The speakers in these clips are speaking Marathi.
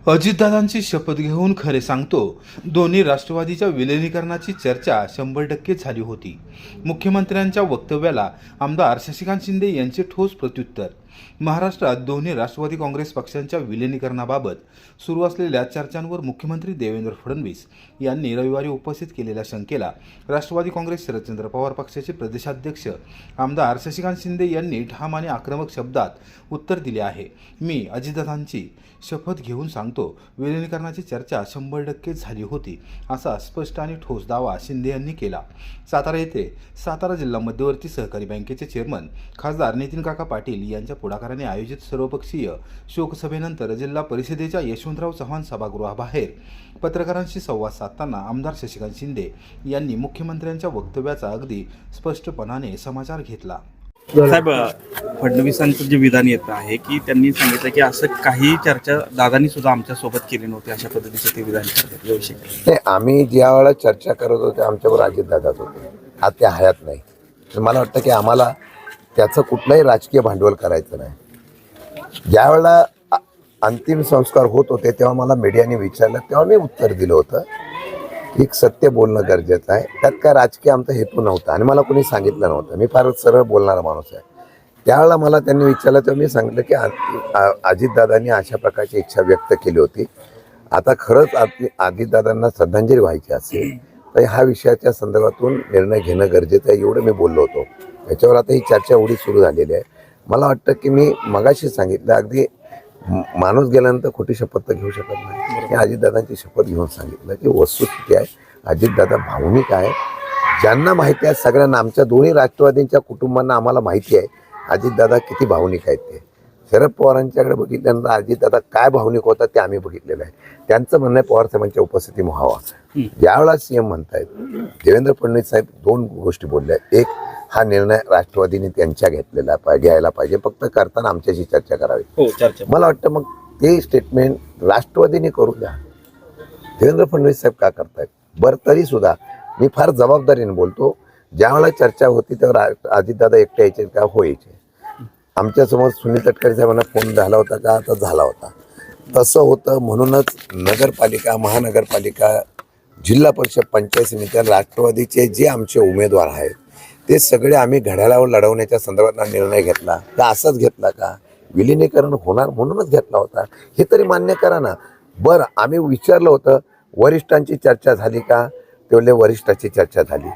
अजितदादांची शपथ घेऊन खरे सांगतो, दोन्ही राष्ट्रवादीच्या विलिनीकरणाची चर्चा 100% झाली होती. मुख्यमंत्र्यांच्या वक्तव्याला आमदार शशिकांत शिंदे यांचे ठोस प्रत्युत्तर. महाराष्ट्रात दोन्ही राष्ट्रवादी काँग्रेस पक्षांच्या विलिनीकरणाबाबत सुरू असलेल्या चर्चांवर मुख्यमंत्री देवेंद्र फडणवीस यांनी रविवारी उपस्थित केलेल्या शंकेला राष्ट्रवादी काँग्रेस शरदचंद्र पवार पक्षाचे प्रदेशाध्यक्ष आमदार शशिकांत शिंदे यांनी ठाम आणि आक्रमक शब्दात उत्तर दिले आहे. मी अजितदादांची शपथ घेऊन सांगतो, विलिनीकरणाची चर्चा 100% झाली होती, असा स्पष्ट आणि ठोस दावा शिंदे यांनी केला. सातारा येथे सातारा जिल्हा मध्यवर्ती सहकारी बँकेचे चेअरमन खासदार नितीन काका पाटील यांच्या पुढाकाराने आयोजित सर्वपक्षीय शोकसभेनंतर जिल्हा परिषदेच्या यशवंतराव चव्हाण सभागृहाबाहेर पत्रकारांशी संवाद साधताना आमदार शशिकांत शिंदे यांनी मुख्यमंत्र्यांच्या वक्तव्याचा अगदी स्पष्टपणाने समाचार घेतला. साहेब, फडणवीसांचं जे विधान येत आहे की त्यांनी सांगितलं की असं काही चर्चा दादांनी सुद्धा आमच्या सोबत केली नव्हती, अशा पद्धतीचं ते विधान नाही, आम्ही ज्या वेळेला चर्चा करत होतो आमच्यावर अजितदादाच होते. आज त्या हयात नाही. तर मला वाटतं की आम्हाला त्याचं कुठलंही राजकीय भांडवल करायचं नाही. ज्या वेळेला अंतिम संस्कार होत होते तेव्हा मला मीडियाने विचारलं, तेव्हा मी उत्तर दिलं होतं की सत्य बोलणं गरजेचं आहे. त्यात काय राजकीय आमचा हेतू नव्हता आणि मला कोणी सांगितलं नव्हतं. मी फारच सरळ बोलणारा माणूस आहे. त्यावेळेला मला त्यांनी विचारलं तेव्हा मी सांगितलं की अजितदादांनी अशा प्रकारची इच्छा व्यक्त केली होती. आता खरंच अजितदादांना श्रद्धांजली व्हायची असेल तर ह्या विषयाच्या संदर्भातून निर्णय घेणं गरजेचं आहे, एवढं मी बोललो होतो. याच्यावर आता ही चर्चा एवढी सुरू झालेली आहे. मला वाटतं की मी मगाशी सांगितलं, अगदी माणूस गेल्यानंतर खोटी शपथ तर घेऊ शकत नाही. हे अजितदादांची शपथ घेऊन सांगितलं की वस्तुस्थिती आहे, अजितदादा भावनिक आहे. ज्यांना माहिती आहे, सगळ्यांना, आमच्या दोन्ही राष्ट्रवादींच्या कुटुंबांना आम्हाला माहिती आहे अजितदादा किती भावनिक आहेत. ते शरद पवारांच्याकडे बघितल्यानंतर अजितदादा काय भावनिक होता ते आम्ही बघितलेलं आहे. त्यांचं म्हणणं आहे पवार साहेबांच्या उपस्थिती व्हावा. ज्यावेळेला सीएम म्हणतायत, देवेंद्र फडणवीस साहेब दोन गोष्टी बोलल्या. एक, हा निर्णय राष्ट्रवादीने त्यांच्या घ्यायला पाहिजे, फक्त करताना आमच्याशी चर्चा करावी. मला वाटतं मग ते स्टेटमेंट राष्ट्रवादीने करू द्या. देवेंद्र फडणवीस साहेब का करतायत? बरं, तरी सुद्धा मी फार जबाबदारीने बोलतो. ज्यावेळेला चर्चा होती तेव्हा अजितदादा एकटे यायचे का? व्हायचे. आमच्यासमोर सुनील तटकरे साहेबांना फोन झाला होता का? तर झाला होता. तसं होतं म्हणूनच नगरपालिका, महानगरपालिका, जिल्हा परिषद, पंचायत समित्या, राष्ट्रवादीचे जे आमचे उमेदवार आहेत ते सगळे आम्ही घड्याळावर लढवण्याच्या संदर्भात निर्णय घेतला का? असंच घेतला का? विलिनीकरण होणार म्हणूनच घेतला होता, हे तरी मान्य करा ना. बरं, आम्ही विचारलं होतं वरिष्ठांची चर्चा झाली का? ते बोलले वरिष्ठाची चर्चा झाली.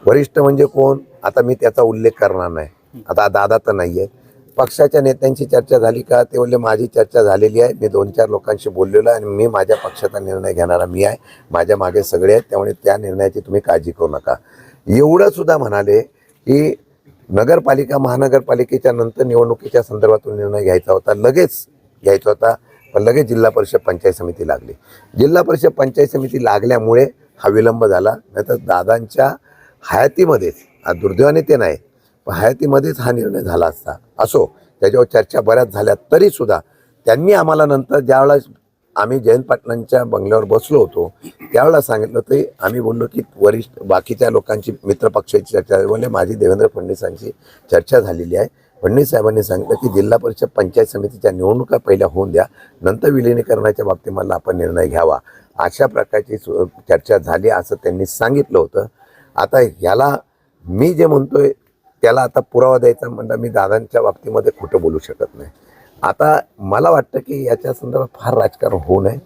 वरिष्ठ म्हणजे कोण? आता मी त्याचा उल्लेख करणार नाही. आता दादा तर नाही आहे. पक्षाच्या नेत्यांची चर्चा झाली का? ते बोलले माझी चर्चा झालेली आहे, मी 2-4 लोकांशी बोललेलो आहे आणि मी माझ्या पक्षाचा निर्णय घेणारा मी आहे, माझ्या मागे सगळे आहेत, त्यामुळे त्या निर्णयाची तुम्ही काळजी करू नका. एवढं सुद्धा म्हणाले की नगरपालिका, महानगरपालिकेच्या नंतर निवडणुकीच्या संदर्भातून निर्णय घ्यायचा होता, लगेच घ्यायचा होता, पण लगेच जिल्हा परिषद पंचायत समिती लागली. जिल्हा परिषद पंचायत समिती लागल्यामुळे हा विलंब झाला. नाहीतर दादांच्या हयातीमध्येच, दुर्दैवाने ते नाही, पण हयातीमध्येच हा निर्णय झाला असता. असो, त्याच्यावर चर्चा बऱ्याच झाल्या, तरीसुद्धा त्यांनी आम्हाला नंतर ज्यावेळेला आम्ही जयंत पाटलांच्या बंगल्यावर बसलो होतो त्यावेळेला सांगितलं, ते आम्ही बोललो की वरिष्ठ बाकीच्या लोकांची, मित्रपक्षाची चर्चा बोलले, माझी देवेंद्र फडणवीसांची चर्चा झालेली आहे. फडणवीस साहेबांनी सांगितलं की जिल्हा परिषद पंचायत समितीच्या निवडणुका पहिल्या होऊन द्या, नंतर विलिनीकरणाच्या बाबतीमध्ये आपण निर्णय घ्यावा. अशा प्रकारची चर्चा झाली असं त्यांनी सांगितलं होतं. आता ह्याला मी जे म्हणतोय त्याला आता पुरावा द्यायचा म्हणलं, मी दादांच्या बाबतीमध्ये खोटं बोलू शकत नाही. आता मला वाटतं की याच्या संदर्भात फार राजकारण होऊ नये.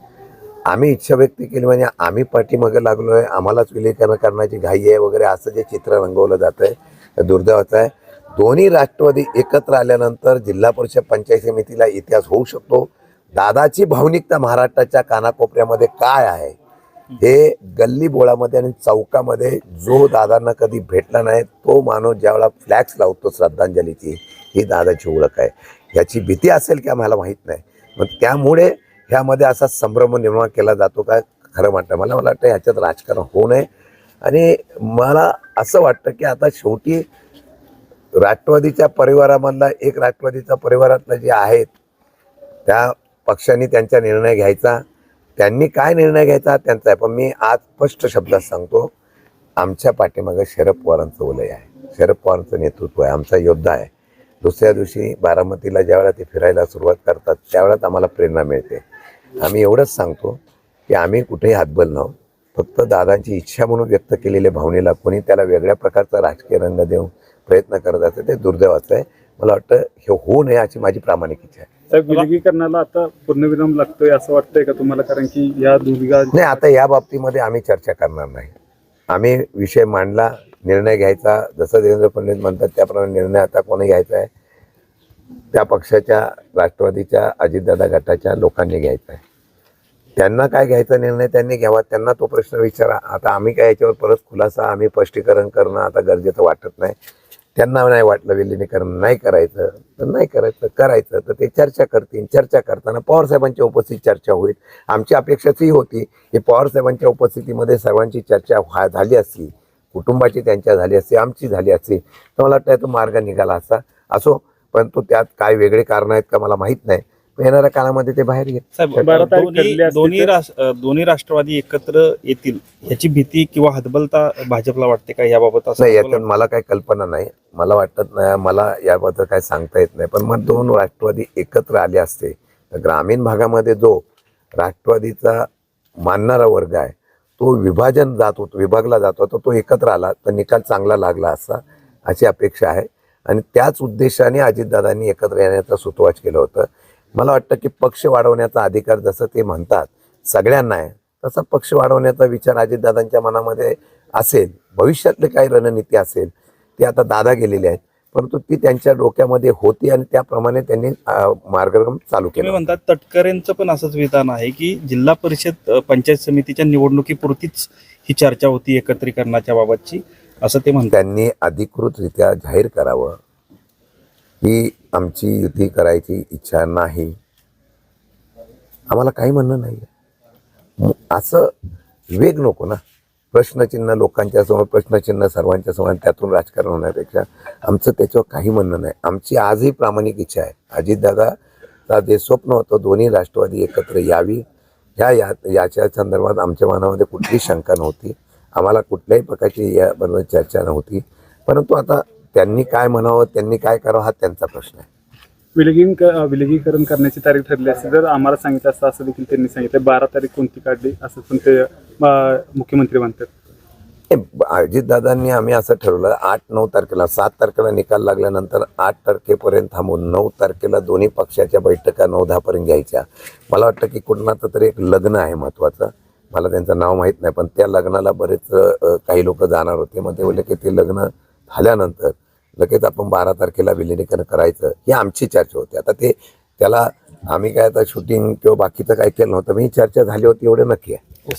आम्ही इच्छा व्यक्त केली म्हणजे आम्ही पाठीमागे लागलो आहे, आम्हालाच विलिनीकरण करण्याची घाई आहे वगैरे, असं जे चित्र रंगवलं जात आहे ते दुर्दैवाचं आहे. दोन्ही राष्ट्रवादी एकत्र आल्यानंतर जिल्हा परिषद पंचायत समितीला इतिहास होऊ शकतो. दादाची भावनिकता महाराष्ट्राच्या कानाकोपऱ्यामध्ये काय आहे हे गल्ली बोळामध्ये आणि चौकामध्ये जो दादांना कधी भेटला नाही तो माणूस ज्यावेळेला फ्लॅक्स लावतो श्रद्धांजलीची, ही दादाची ओळख आहे. ह्याची भीती असेल की आम्हाला माहीत नाही, मग त्यामुळे ह्यामध्ये असा संभ्रम निर्माण केला जातो का? खरं वाटतं मला वाटतं ह्याच्यात राजकारण होऊ नये. आणि मला असं वाटतं की आता शेवटी राष्ट्रवादीच्या परिवारामधला एक, राष्ट्रवादीच्या परिवारातलं जे आहेत त्या पक्षांनी त्यांचा निर्णय घ्यायचा, त्यांनी काय निर्णय घ्यायचा त्यांचा आहे. पण मी आज स्पष्ट शब्दात सांगतो, आमच्या पाठीमागे शरद पवारांचं वलय आहे, शरद पवारांचं नेतृत्व आहे, आमचा योद्धा आहे. दुसऱ्या दिवशी बारामतीला ज्यावेळेला ते फिरायला सुरुवात करतात त्यावेळेस आम्हाला प्रेरणा मिळते. आम्ही एवढंच सांगतो की आम्ही कुठेही हातबल नव्हतो. फक्त दादांची इच्छा म्हणून व्यक्त केलेल्या भावनेला कोणी त्याला वेगळ्या प्रकारचा राजकीय रंग देऊन प्रयत्न करत असते ते दुर्दैवाचं आहे. मला वाटतं हे होऊ नये अशी माझी प्रामाणिक इच्छा आहे. साहेब, विलगीकरणाला आता पूर्णविराम लागतोय असं वाटतंय का तुम्हाला? कारण की या दुर्गा नाही, आता या बाबतीमध्ये आम्ही चर्चा करणार नाही. आम्ही विषय मांडला, निर्णय घ्यायचा. जसं देवेंद्र फडणवीस म्हणतात त्याप्रमाणे निर्णय आता कोणी घ्यायचा आहे त्या पक्षाच्या, राष्ट्रवादीच्या, अजितदादा गटाच्या लोकांनी घ्यायचा आहे. त्यांना काय घ्यायचा निर्णय त्यांनी घ्यावा, त्यांना तो प्रश्न विचारा. आता आम्ही काय याच्यावर परत खुलासा, आम्ही स्पष्टीकरण करणं आता गरजेचं वाटत नाही. त्यांना नाही वाटलं विलिनीकरण नाही करायचं तर नाही करायचं, करायचं तर ते चर्चा करतील. चर्चा करताना पवारसाहेबांच्या उपस्थितीत चर्चा होईल. आमची अपेक्षाच ही होती की पवारसाहेबांच्या उपस्थितीमध्ये सर्वांची चर्चा झाली असती, कुटुंबाची त्यांच्या झाली असती, आमची झाली असती तर मला वाटतं तो मार्ग निघाला असता. असो, परंतु त्यात काय वेगळे कारण आहेत का मला माहीत नाही. येणाऱ्या काळामध्ये ते बाहेर येईल. साहेब, 12 तारीख ठरली असती दोन्ही राष्ट्रवादी एकत्र येतील ह्याची भीती किंवा हतबलता भाजपला वाटते का याबाबत? असं नाही, याच्यात मला काही कल्पना नाही. मला वाटत नाही, मला याबद्दल काही सांगता येत नाही. पण मग दोन राष्ट्रवादी एकत्र आले असते तर ग्रामीण भागामध्ये जो राष्ट्रवादीचा मानणारा वर्ग आहे तो विभागला जात होता, तो एकत्र आला तर निकाल चांगला लागला असता अशी अपेक्षा आहे. आणि त्याच उद्देशाने अजितदादांनी एकत्र येण्याचं सुतवाच केलं होतं. मला वाटतं की पक्ष वाढवण्याचा अधिकार जसं ते म्हणतात सगळ्यांना आहे, तसा पक्ष वाढवण्याचा विचार अजितदादांच्या मनामध्ये असेल. भविष्यातली काही रणनीती असेल ती आता दादा गेलेली आहेत, परंतु ती त्यांच्या डोक्यामध्ये होती आणि त्याप्रमाणे त्यांनी मार्गक्रम चालू तुम्ही केला. म्हणतात तटकरेंचं पण असंच विधान आहे की जिल्हा परिषद पंचायत समितीच्या निवडणुकीपुरतीच ही चर्चा होती एकत्रीकरणाच्या बाबतची, असं ते म्हणतात. त्यांनी अधिकृतरित्या जाहीर करावं की आमची युती करायची इच्छा नाही. आम्हाला काही म्हणणं नाही. असं वेग नको ना. प्रश्नचिन्ह लोकांच्या समोर, प्रश्नचिन्ह सर्वांच्या समोर, त्यातून राजकारण होण्यापेक्षा आमचं त्याच्यावर काही म्हणणं नाही. आमची आजही प्रामाणिक इच्छा आहे. अजितदादाचा जे स्वप्न होतं दोन्ही राष्ट्रवादी एकत्र यावी, याच्या संदर्भात आमच्या मनामध्ये कुठलीही शंका नव्हती. आम्हाला कुठल्याही प्रकारची याबरोबर चर्चा नव्हती. परंतु आता त्यांनी काय म्हणावं, त्यांनी काय करावं हा त्यांचा प्रश्न आहे. विलगीकरण करण्याची तारीख ठरली असती जर आम्हाला सांगितलं असतं असं देखील त्यांनी सांगितलं. 12 तारीख कोणती काढली असं पण ते मुख्यमंत्री म्हणतात. अजितदादांनी आम्ही असं ठरवलं 8-9 तारखेला, 7 तारखेला निकाल लागल्यानंतर 8 तारखेपर्यंत थांबून 9 तारखेला दोन्ही पक्षाच्या बैठका 9-10 पर्यंत घ्यायच्या. मला वाटतं की कुणाचं तरी एक लग्न आहे महत्त्वाचं, मला त्यांचं नाव माहीत नाही, पण त्या लग्नाला बरेच काही लोक जाणार होते. मग ते बोलले की ते लग्न झाल्यानंतर लगेच आपण 12 तारखेला विलिनीकरण करायचं ही आमची चर्चा होती. आता त्याला आम्ही काय आता शूटिंग किंवा बाकीचं काय केलं नव्हतं. मी चर्चा झाली होती एवढं नक्की आहे.